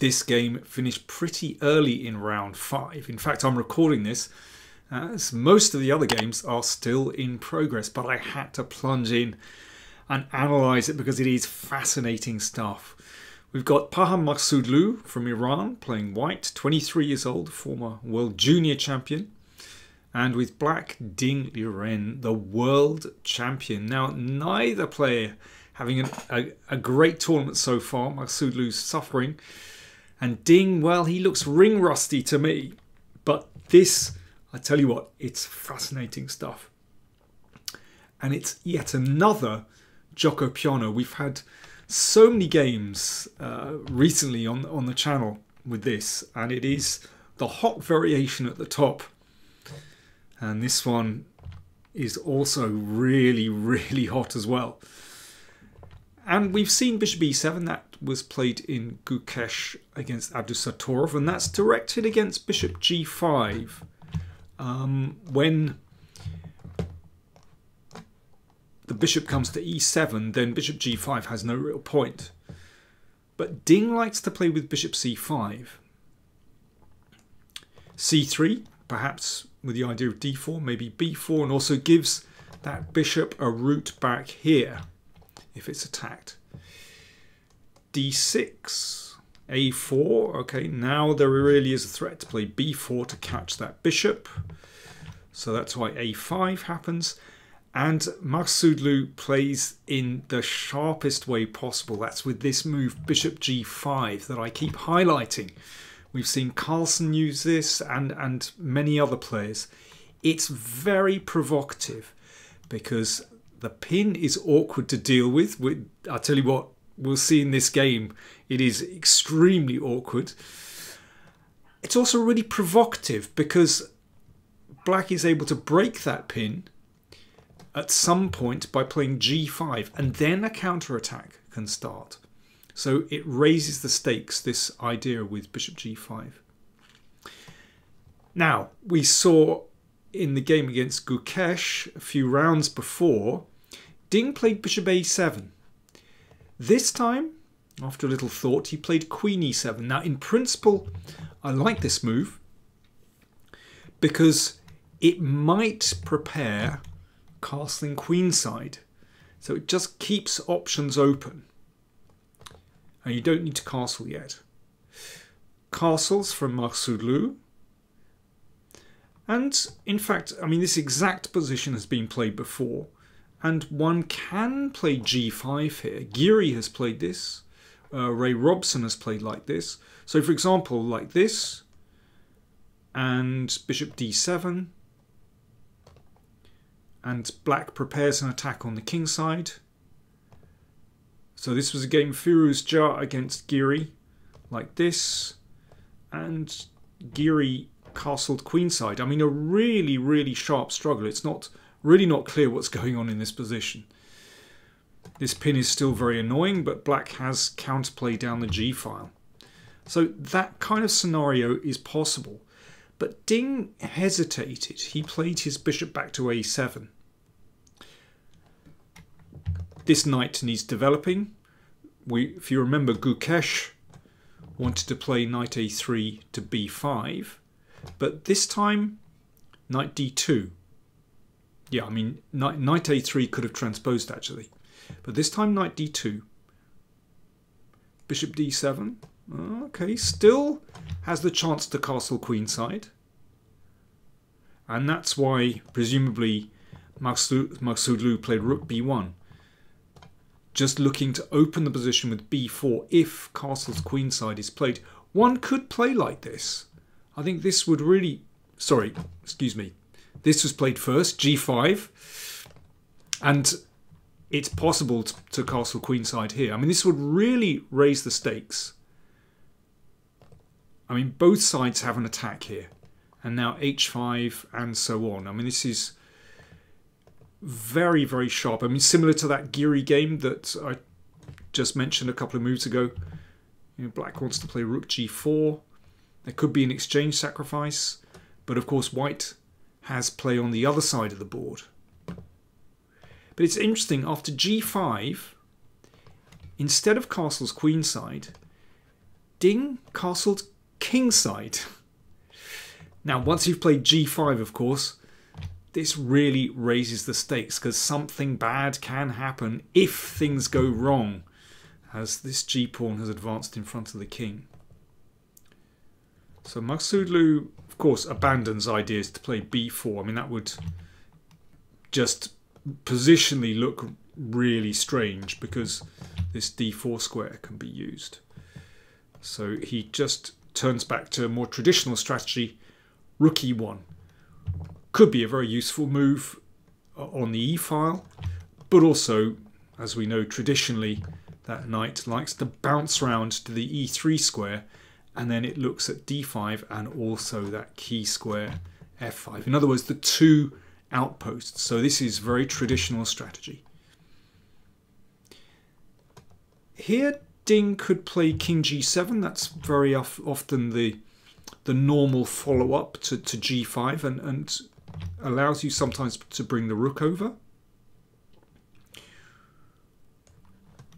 this game finished pretty early in round 5. In fact, I'm recording this as most of the other games are still in progress, but I had to plunge in and analyse it because it is fascinating stuff. We've got Parham Maghsoodloo from Iran playing white, 23 years old, former world junior champion. And with black, Ding Liren, the world champion. Now, neither player having a great tournament so far. Maghsoodloo's suffering. And Ding, well, he looks ring rusty to me. But this, I tell you what, it's fascinating stuff. And it's yet another Gioco Piano. We've had so many games recently on the channel with this. And it is the hot variation at the top. And this one is also really, really hot as well. And we've seen Bishop e7. That was played in Gukesh against Abdusatorov. And that's directed against Bishop g5. When the bishop comes to e7, then Bishop g5 has no real point. But Ding likes to play with Bishop c5. c3, perhaps with the idea of d4, maybe b4, and also gives that bishop a route back here if it's attacked. d6, a4, okay, now there really is a threat to play b4 to catch that bishop. So that's why a5 happens. And Maghsoodloo plays in the sharpest way possible. That's with this move, Bishop g5, that I keep highlighting. We've seen Carlsen use this and many other players. It's very provocative because the pin is awkward to deal with. I'll tell you what, we'll see in this game, it is extremely awkward. It's also really provocative because black is able to break that pin at some point by playing g5, and then a counterattack can start. So it raises the stakes, this idea with Bishop g5. Now, we saw in the game against Gukesh a few rounds before, Ding played Bishop a7. This time, after a little thought, he played Queen e7. Now, in principle, I like this move because it might prepare castling queenside. So it just keeps options open. And you don't need to castle yet. Castles from Maghsoodloo. And in fact, I mean, this exact position has been played before. And one can play g5 here. Geary has played this. Ray Robson has played like this. So for example, like this. And Bishop d7. And black prepares an attack on the king side. So this was a game Firuz Jah against Geary, like this. And Geary castled queenside. I mean, a really, really sharp struggle. It's really not clear what's going on in this position. This pin is still very annoying, but black has counterplay down the g file. So that kind of scenario is possible. But Ding hesitated. He played his bishop back to a7. This knight needs developing. If you remember, Gukesh wanted to play knight a3 to b5. But this time, knight d2. Yeah, I mean, knight a3 could have transposed actually. But this time, knight d2. Bishop d7. Okay, still has the chance to castle queenside. And that's why, presumably, Maghsoodloo played rook b1. Just looking to open the position with b4 if castles queenside is played. One could play like this. I think this would really... Sorry, excuse me. This was played first, g5. And it's possible to castle queenside here. I mean, this would really raise the stakes. I mean, both sides have an attack here. And now h5 and so on. I mean, this is very, very sharp. I mean, similar to that Geary game that I just mentioned a couple of moves ago. You know, black wants to play rook g4. There could be an exchange sacrifice. But of course, white has play on the other side of the board. But it's interesting, after g5, instead of castles queenside, Ding castled kingside. Now, once you've played g5, of course, this really raises the stakes because something bad can happen if things go wrong, as this g-pawn has advanced in front of the king. So Maghsoodloo, of course, abandons ideas to play b4. I mean, that would just positionally look really strange because this d4 square can be used. So he just turns back to a more traditional strategy, rook e1. Could be a very useful move on the e-file, but also, as we know traditionally, that knight likes to bounce round to the e3 square, and then it looks at d5 and also that key square f5. In other words, the two outposts. So this is very traditional strategy. Here, Ding could play king g7. That's very often the normal follow-up to g5 and allows you sometimes to bring the rook over.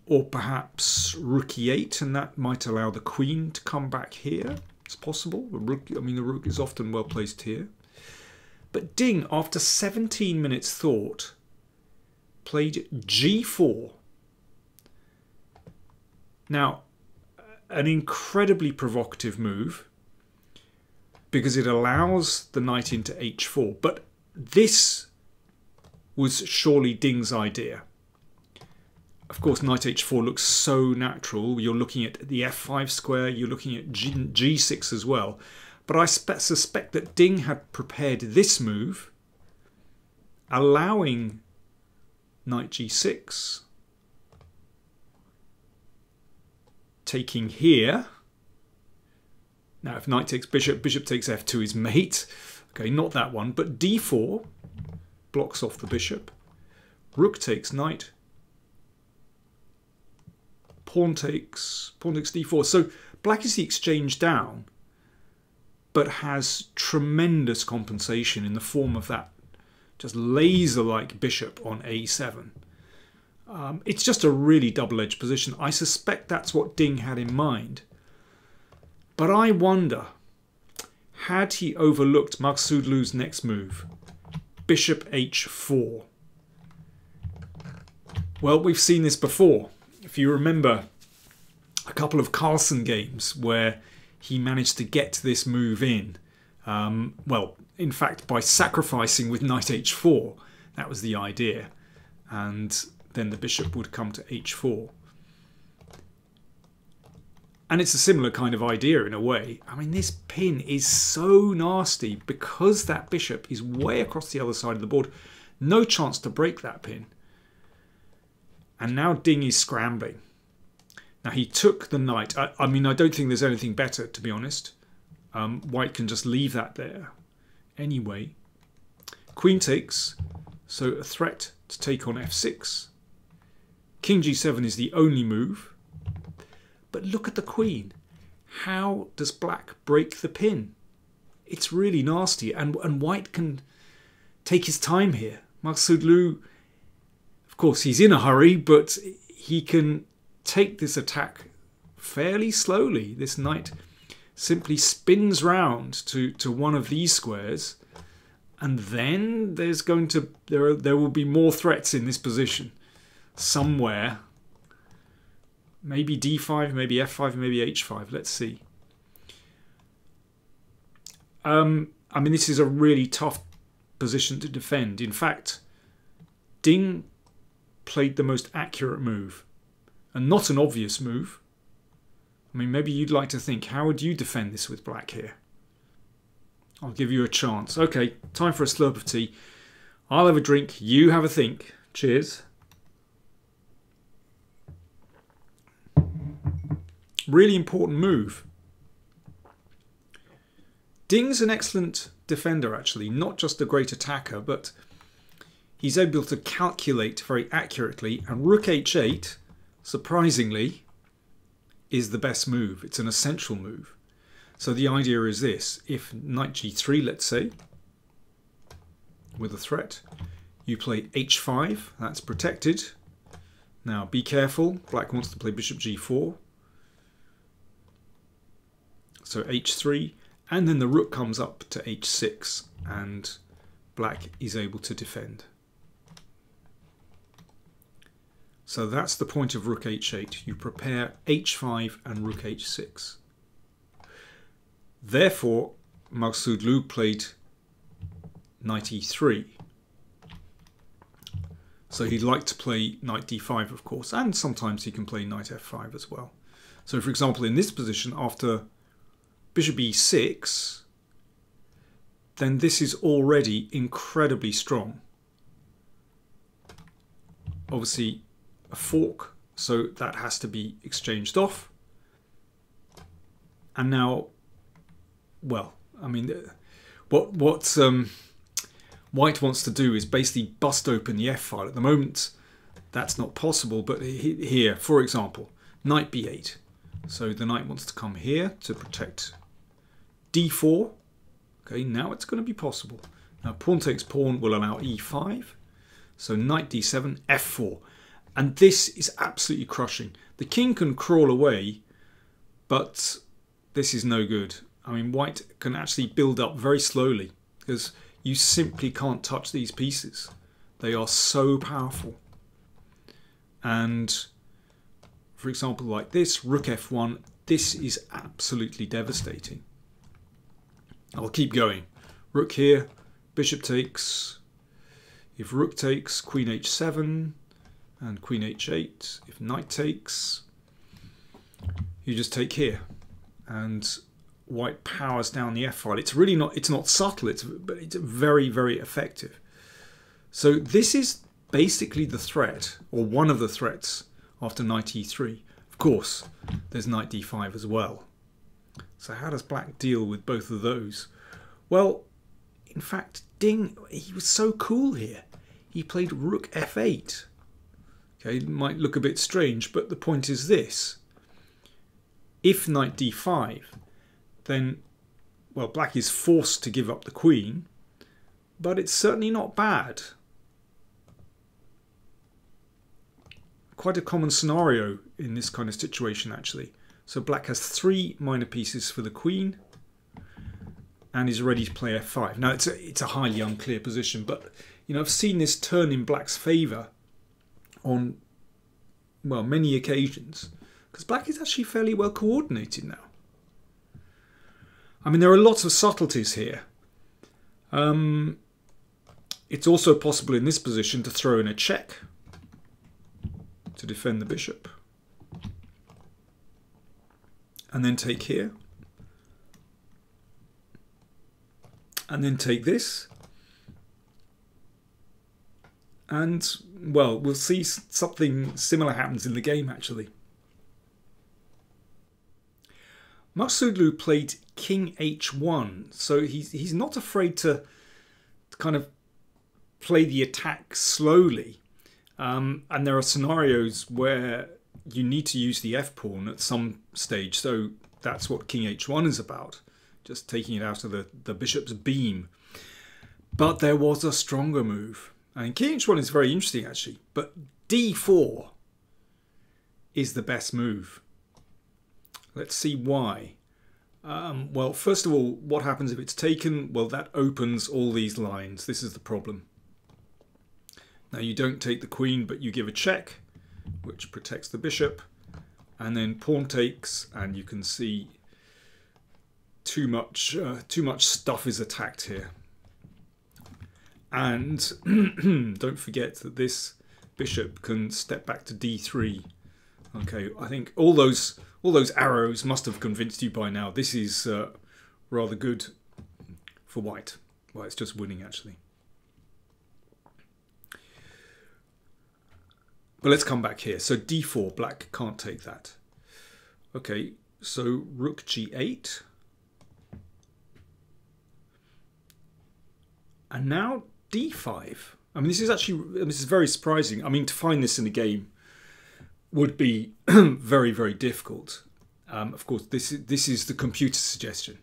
Or perhaps rook e8, and that might allow the queen to come back here. It's possible. The rook is often well placed here. But Ding, after 17 minutes thought, played g4. Now, an incredibly provocative move because it allows the knight into h4. But this was surely Ding's idea. Of course, knight h4 looks so natural. You're looking at the f5 square, you're looking at g6 as well. But I suspect that Ding had prepared this move, allowing knight g6, taking here. Now, if knight takes bishop, bishop takes f2 is mate. Okay, not that one, but d4 blocks off the bishop. Rook takes knight. Pawn takes d4. So black is the exchange down, but has tremendous compensation in the form of that just laser-like bishop on a7. It's just a really double-edged position. I suspect that's what Ding had in mind. But I wonder, had he overlooked Maghsoodloo's next move, bishop h4? Well, we've seen this before. If you remember a couple of Carlsen games where he managed to get this move in, well, in fact, by sacrificing with knight h4, that was the idea. And then the bishop would come to h4. And it's a similar kind of idea in a way. I mean, this pin is so nasty because that bishop is way across the other side of the board. No chance to break that pin. And now Ding is scrambling. Now he took the knight. I mean, I don't think there's anything better, to be honest. White can just leave that there. Anyway, queen takes, so a threat to take on f6. King g7 is the only move. But look at the queen. How does black break the pin? It's really nasty, and white can take his time here. Maghsoodloo, of course, he's in a hurry, but he can take this attack fairly slowly. This knight simply spins round to one of these squares, and then there's going to there will be more threats in this position somewhere. Maybe d5, maybe f5, maybe h5. Let's see. I mean, this is a really tough position to defend. In fact, Ding played the most accurate move, and not an obvious move. I mean, maybe you'd like to think, how would you defend this with black here? I'll give you a chance. Okay, time for a slurp of tea. I'll have a drink, you have a think. Cheers. Really important move. Ding's an excellent defender, actually, not just a great attacker, but he's able to calculate very accurately, and rook h8, surprisingly, is the best move. It's an essential move. So the idea is this: if knight g3, let's say, with a threat, you play h5, that's protected. Now be careful, black wants to play bishop g4. so h3, and then the rook comes up to h6, and black is able to defend. So that's the point of rook h8. You prepare h5 and rook h6. Therefore, Maghsoodloo played knight e3. So he'd like to play knight d5, of course, and sometimes he can play knight f5 as well. So for example, in this position, after bishop e6, then this is already incredibly strong. Obviously a fork, so that has to be exchanged off. And now, well, I mean, what White wants to do is basically bust open the f file. At the moment, that's not possible, but here, for example, knight b8. So the knight wants to come here to protect d4. Okay, now it's going to be possible. Now pawn takes pawn will allow e5. So knight d7, f4. And this is absolutely crushing. The king can crawl away, but this is no good. I mean, White can actually build up very slowly because you simply can't touch these pieces. They are so powerful. And for example, like this, rook f1, this is absolutely devastating. I'll keep going. Rook here, bishop takes. If rook takes, queen h7 and queen h8. If knight takes, you just take here. And White powers down the f file. It's really not, it's not subtle, but it's very, very effective. So this is basically the threat, or one of the threats, after knight e3. Of course, there's knight d5 as well. So how does black deal with both of those? Well, in fact, Ding, he was so cool here. He played rook f8. Okay, it might look a bit strange, but the point is this. If knight d5, then, well, black is forced to give up the queen, but it's certainly not bad. Quite a common scenario in this kind of situation, actually. So black has 3 minor pieces for the queen and is ready to play f5. Now, it's a highly unclear position, but you know, I've seen this turn in black's favour on, well, many occasions, because black is actually fairly well coordinated now. I mean, there are lots of subtleties here. It's also possible in this position to throw in a check to defend the bishop. And then take here. And then take this. And, well, we'll see something similar happens in the game, actually. Maghsoodloo played king h1, so he's not afraid to kind of play the attack slowly. And there are scenarios where you need to use the f-pawn at some stage, so that's what king h1 is about, just taking it out of the bishop's beam. But there was a stronger move. And king h1 is very interesting, actually, but d4 is the best move. Let's see why. Well, first of all, what happens if it's taken? Well, that opens all these lines. This is the problem. Now, you don't take the queen, but you give a check, which protects the bishop. And then pawn takes, and you can see too much stuff is attacked here. And don't forget that this bishop can step back to d3. Okay, I think all those arrows must have convinced you by now. This is rather good for White. Well, it's just winning, actually. But let's come back here. So d4, black can't take that. Okay, so rook g8. And now d5. I mean, this is very surprising. I mean, to find this in the game would be very, very difficult. Of course, this is the computer suggestion.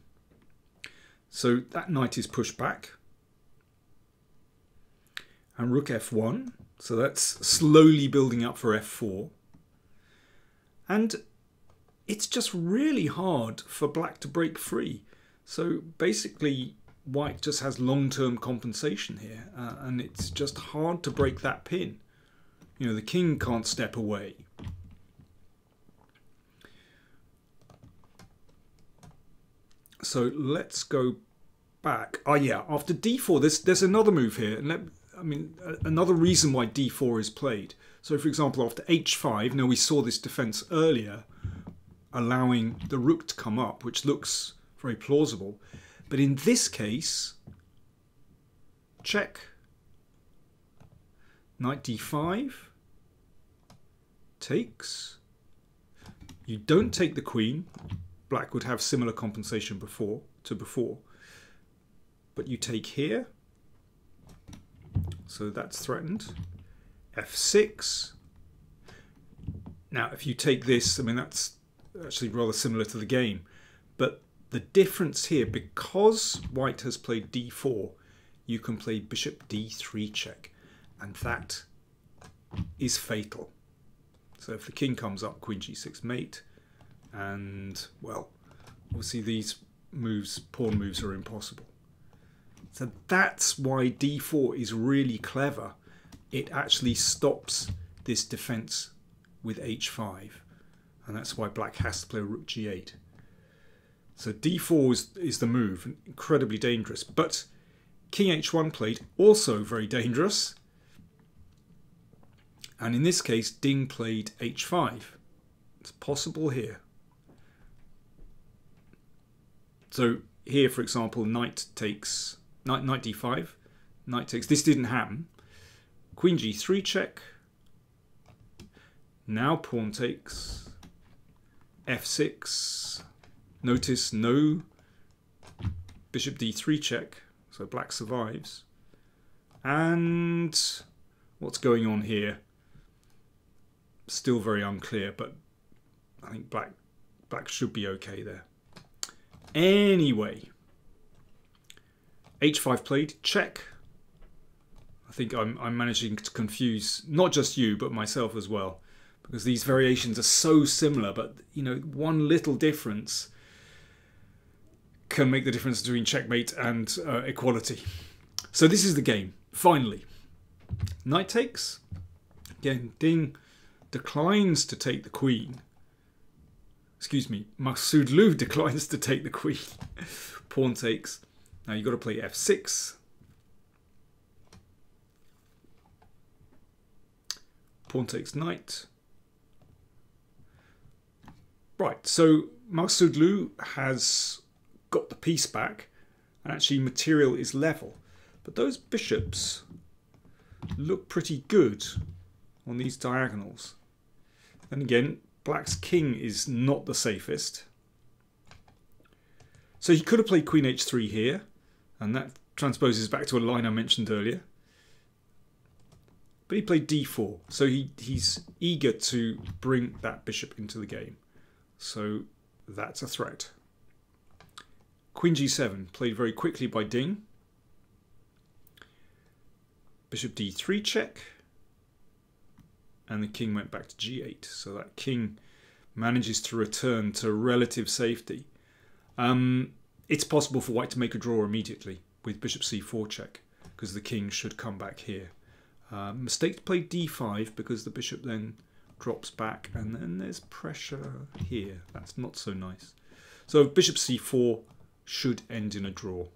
So that knight is pushed back. And rook f1. So that's slowly building up for f4. And it's just really hard for black to break free. So basically white just has long-term compensation here, and it's just hard to break that pin. You know, the king can't step away. So let's go back. Oh yeah, after d4, there's another move here. And another reason why d4 is played. So for example, after h5, now we saw this defense earlier, allowing the rook to come up, which looks very plausible. But in this case, check, knight d5, takes. You don't take the queen. Black would have similar compensation before, but you take here, so that's threatened. f6. Now if you take this, I mean, that's actually rather similar to the game, but the difference here, because white has played d4, you can play bishop d3 check, and that is fatal. So if the king comes up, queen g6 mate, and well, obviously these moves, pawn moves, are impossible. So that's why d4 is really clever. It actually stops this defense with h5, and that's why black has to play rook g8. So d4 is the move, incredibly dangerous. But king h1 played, also very dangerous. And in this case, Ding played h5. It's possible here. So here, for example, knight takes, knight d5, knight takes. This didn't happen. Queen g3 check. Now pawn takes. f6. Notice no bishop d3 check. So black survives. And what's going on here? Still very unclear, but I think black should be okay there. Anyway, h5 played, check. I think I'm managing to confuse not just you but myself as well, because these variations are so similar, but you know, one little difference can make the difference between checkmate and equality. So this is the game, finally. Knight takes. Again, Ding declines to take the queen. Excuse me, Maghsoodloo declines to take the queen. Pawn takes. Now you've got to play f6. Pawn takes knight. Right, so Maghsoodloo has got the piece back, and actually material is level. But those bishops look pretty good on these diagonals. And again, black's king is not the safest. So he could have played queen h3 here, and that transposes back to a line I mentioned earlier. But he played d4, so he's eager to bring that bishop into the game. So that's a threat. Queen g7, played very quickly by Ding. Bishop d3 check. And the king went back to g8. So that king manages to return to relative safety. It's possible for white to make a draw immediately with bishop c4 check, because the king should come back here. Mistake to play d5, because the bishop then drops back, and then there's pressure here. That's not so nice. So bishop c4 should end in a draw.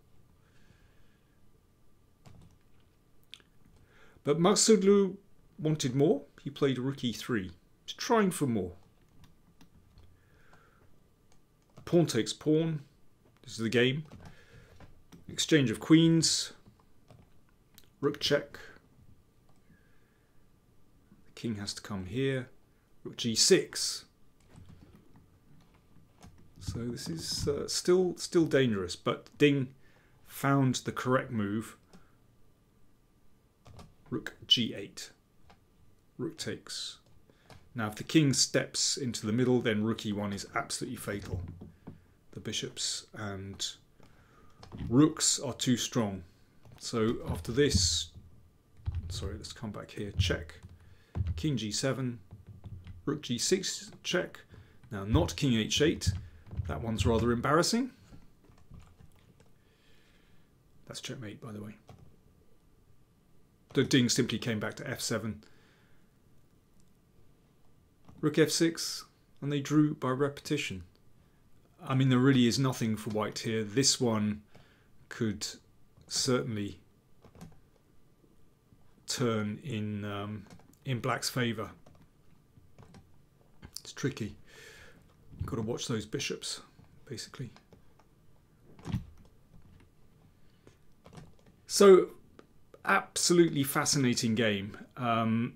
But Maghsoodloo wanted more. He played rook e3. He's trying for more. Pawn takes pawn. This is the game. Exchange of queens. Rook check. The king has to come here. Rook g6. So this is still dangerous, but Ding found the correct move. Rook g8. Rook takes. Now if the king steps into the middle, then rook e1 is absolutely fatal. The bishops and rooks are too strong. So after this, sorry, let's come back here, check. King g7, rook g6 check. Now, not king h8. That one's rather embarrassing. That's checkmate, by the way. The Ding simply came back to f7. Rook f6, and they drew by repetition. I mean, there really is nothing for white here. This one could certainly turn in black's favour. It's tricky. You've got to watch those bishops, basically. So, absolutely fascinating game. And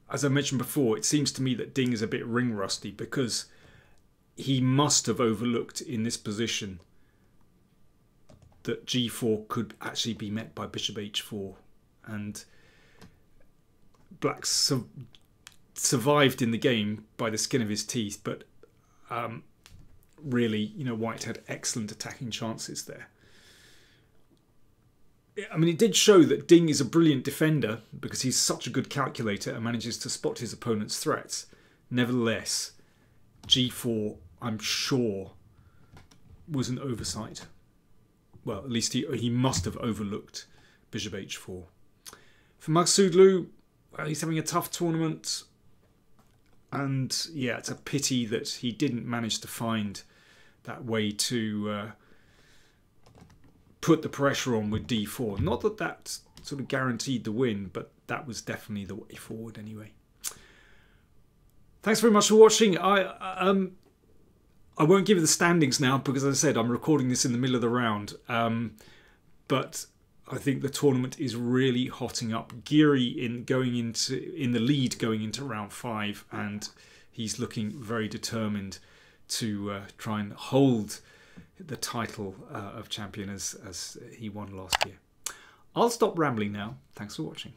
as I mentioned before, it seems to me that Ding is a bit ring rusty because he must have overlooked in this position that g4 could actually be met by bishop h4, and black survived in the game by the skin of his teeth, but really, you know, white had excellent attacking chances there. I mean, it did show that Ding is a brilliant defender because he's such a good calculator and manages to spot his opponent's threats. Nevertheless, g4, I'm sure, was an oversight. Well, at least he must have overlooked bishop h4. For Maghsoodloo, well, he's having a tough tournament. And yeah, it's a pity that he didn't manage to find that way to put the pressure on with d4. Not that that sort of guaranteed the win, but that was definitely the way forward anyway. Thanks very much for watching. I won't give you the standings now because, as I said, I'm recording this in the middle of the round. But I think the tournament is really hotting up. Geary in the lead going into round 5, and he's looking very determined to try and hold the title of champion as he won last year. I'll stop rambling now. Thanks for watching.